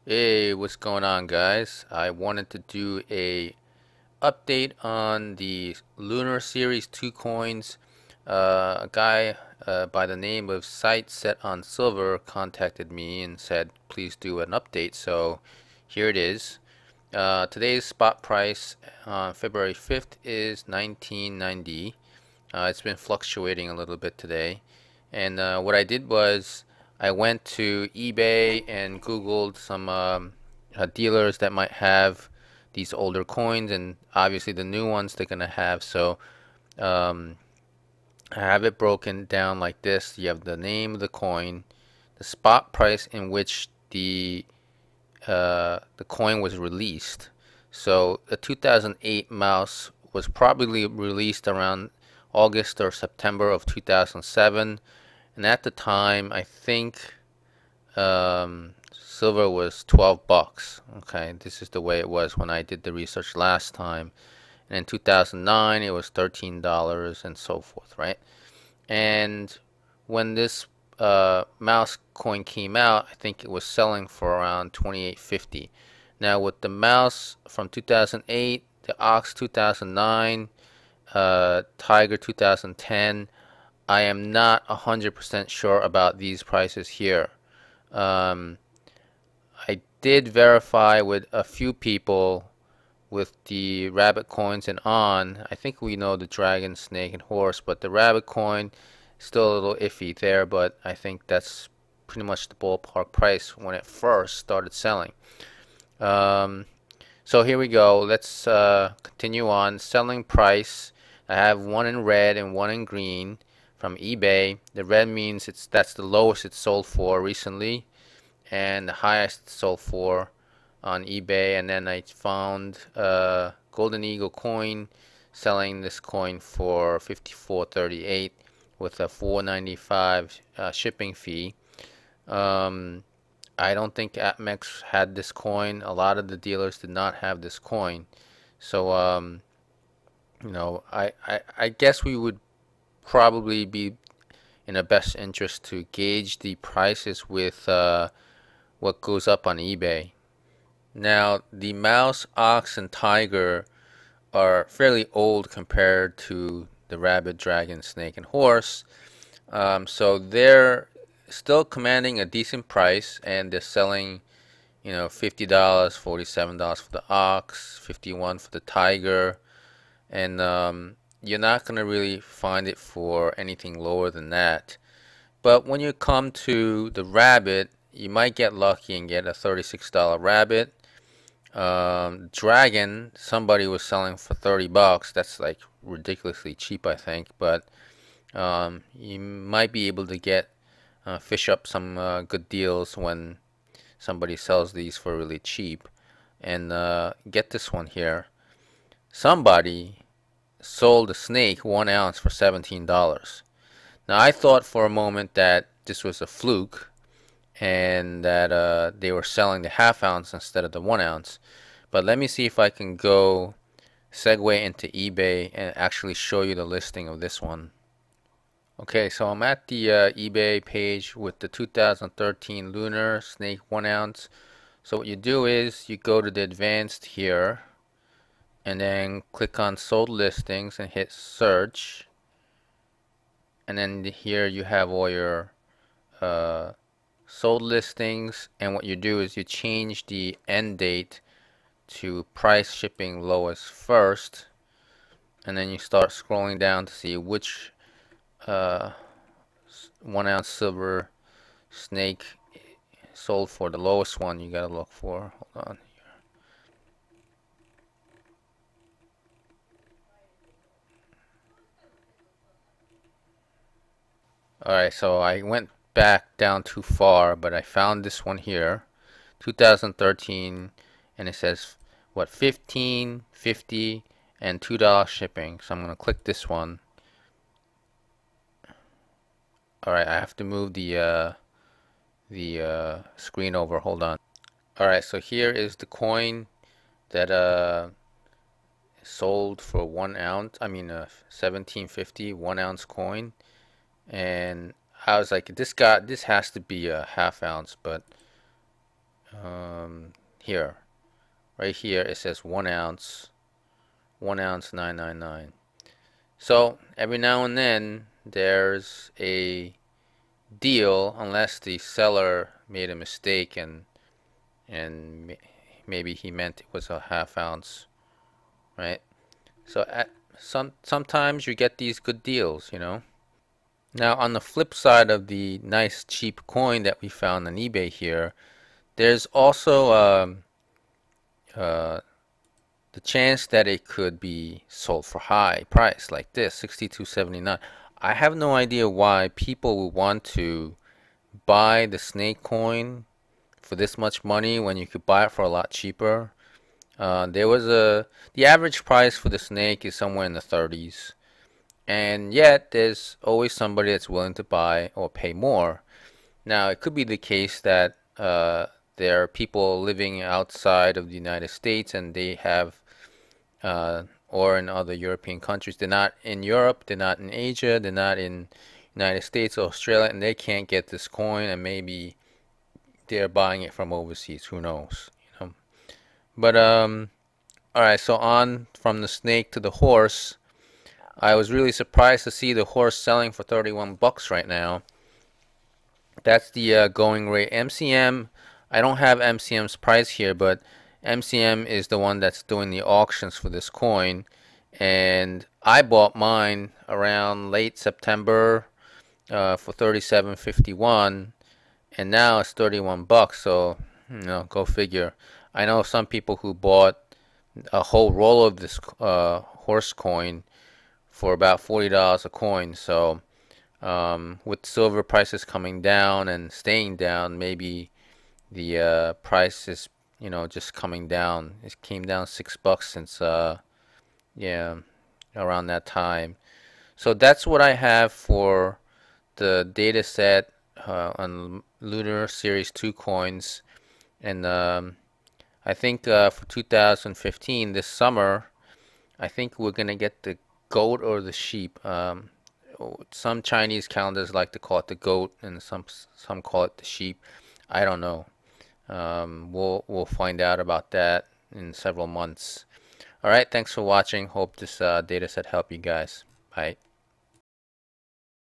Hey, what's going on, guys? I wanted to do a update on the Lunar Series 2 coins. A guy by the name of Sight Set on Silver contacted me and said, please do an update. So here it is. Today's spot price on February 5th is 1990. It's been fluctuating a little bit today. And what I did was I went to eBay and Googled some dealers that might have these older coins, and obviously the new ones they're gonna have. So um, I have it broken down like this. You have the name of the coin, the spot price in which the coin was released. So the 2008 mouse was probably released around August or September of 2007, and at the time I think silver was 12 bucks. Okay, this is the way it was when I did the research last time. And in 2009 it was $13 and so forth, right? And when this mouse coin came out, I think it was selling for around 28.50. Now with the mouse from 2008, the Ox 2009, Tiger 2010, I am not 100% sure about these prices here. Um, I did verify with a few people with the rabbit coins and on. I think we know the dragon, snake, and horse, but the rabbit coin still a little iffy there, but I think that's pretty much the ballpark price when it first started selling. Um, so here we go. Let's continue on. Selling price. I have one in red and one in green from eBay. The red means that's the lowest it's sold for recently, and the highest it sold for on eBay. And then I found Golden Eagle coin, selling this coin for 54.38 with a 4.95 shipping fee. Um, I don't think APMEX had this coin. A lot of the dealers did not have this coin. So, I guess we would probably be in the best interest to gauge the prices with what goes up on eBay. Now, the mouse, ox, and tiger are fairly old compared to the rabbit, dragon, snake, and horse. So they're still commanding a decent price, and they're selling, $50, $47 for the ox, 51 for the tiger, and you're not gonna really find it for anything lower than that. But when you come to the rabbit, you might get lucky and get a $36 rabbit. Dragon, somebody was selling for 30 bucks. That's like ridiculously cheap, I think. But you might be able to get fish up some good deals when somebody sells these for really cheap. And get this one here. Somebody sold a snake 1 ounce for $17. Now I thought for a moment that this was a fluke and that they were selling the half ounce instead of the 1 ounce. But let me see if I can go segue into eBay and actually show you the listing of this one. Okay, so I'm at the eBay page with the 2013 Lunar Snake 1 ounce. So what you do is you go to the advanced here and then click on sold listings and hit search. And then here you have all your sold listings, and what you do is you change the end date to price shipping lowest first, and then you start scrolling down to see which 1 ounce silver snake sold for the lowest one you gotta look for. Hold on. Alright, so I went back down too far, but I found this one here, 2013, and it says what, 15, 50, and $2 shipping. So I'm gonna click this one. Alright, I have to move the screen over. Hold on. Alright, so here is the coin that sold for 1 ounce. I mean, 17.50 1 ounce coin, and I was like, this has to be a half ounce, but here, right here, it says 1 ounce, 1 ounce 999. So every now and then there's a deal, unless the seller made a mistake and maybe he meant it was a half ounce, right? So sometimes you get these good deals, you know. Now on the flip side of the nice cheap coin that we found on eBay here, there's also uh, the chance that it could be sold for high price like this, 62.79. I have no idea why people would want to buy the snake coin for this much money when you could buy it for a lot cheaper. The average price for the snake is somewhere in the 30s, and yet there's always somebody that's willing to buy or pay more. Now, it could be the case that there are people living outside of the United States and they have, or in other European countries. They're not in Europe, they're not in Asia, they're not in United States or Australia, and they can't get this coin, and maybe they're buying it from overseas. Who knows? You know. But all right. So on from the snake to the horse. I was really surprised to see the horse selling for 31 bucks right now. That's the going rate. MCM, I don't have MCM's price here, but MCM is the one that's doing the auctions for this coin. And I bought mine around late September for 37.51, and now it's 31 bucks. So, you know, go figure. I know some people who bought a whole roll of this horse coin for about $40 a coin. So, with silver prices coming down and staying down, maybe the price is, you know, just coming down. It came down $6 since, yeah, around that time. So that's what I have for the data set on Lunar Series 2 coins. And I think for 2015, this summer, I think we're gonna get the goat or the sheep. Some Chinese calendars like to call it the goat, and some call it the sheep. I don't know. We'll find out about that in several months. All right, thanks for watching. Hope this data set helped you guys. Bye.